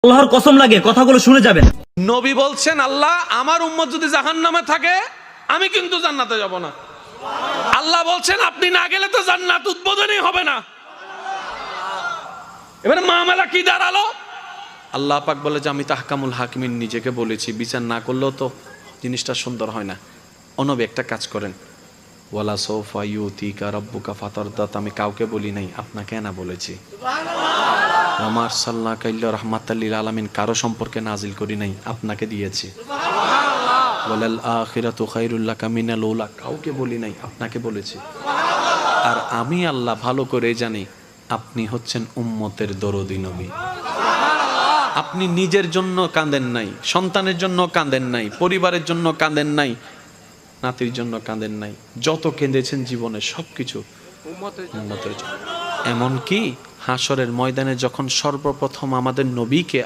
আল্লাহর কসম লাগে, কথাগুলো শুনে যাবেন। নবী বলছেন, আল্লাহ আমার উম্মত যদি জাহান্নামে থাকে আমি কিন্তু জান্নাতে যাব না। আল্লাহ বলছেন আপনি না গেলে তো জান্নাত উদ্বোধনই হবে না। এবারে মামলা কি দাঁড়ালো? আল্লাহ পাক বলে যে আমি তাহকামুল হাকিমিন নিজেকে বলেছি, বিচার না করলেও তো জিনিসটা সুন্দর হয় না। অনবী একটা কাজ করেন, ওয়ালা সৌফা ইউতিকা রাব্বুকা ফাতারদাত, আমি কাউকে বলি নাই, আপনাকে না বলেছি। আমার সাল্লাহ কাইল্লা রহমাতাল লিল আলামিন, কারো সম্পর্কে নাজিল করি নাই, আপনাকে দিয়েছি। ওয়ালাল আখিরাতু খায়রুল লাকা মিনাল উলা, কাউকে বলি নাই, আপনাকে বলেছি। আর আমি আল্লাহ ভালো করে জানি আপনি হচ্ছেন উম্মতের দরদি নবী। আপনি নিজের জন্য কাঁদেন নাই, সন্তানের জন্য কাঁদেন নাই, পরিবারের জন্য কাঁদেন নাই, নাতির জন্য কাঁদেন নাই, যত কেঁদেছেন জীবনে সবকিছু উম্মতের জন্য। এমনকি হাসরের ময়দানে যখন সর্বপ্রথম আমাদের নবীকে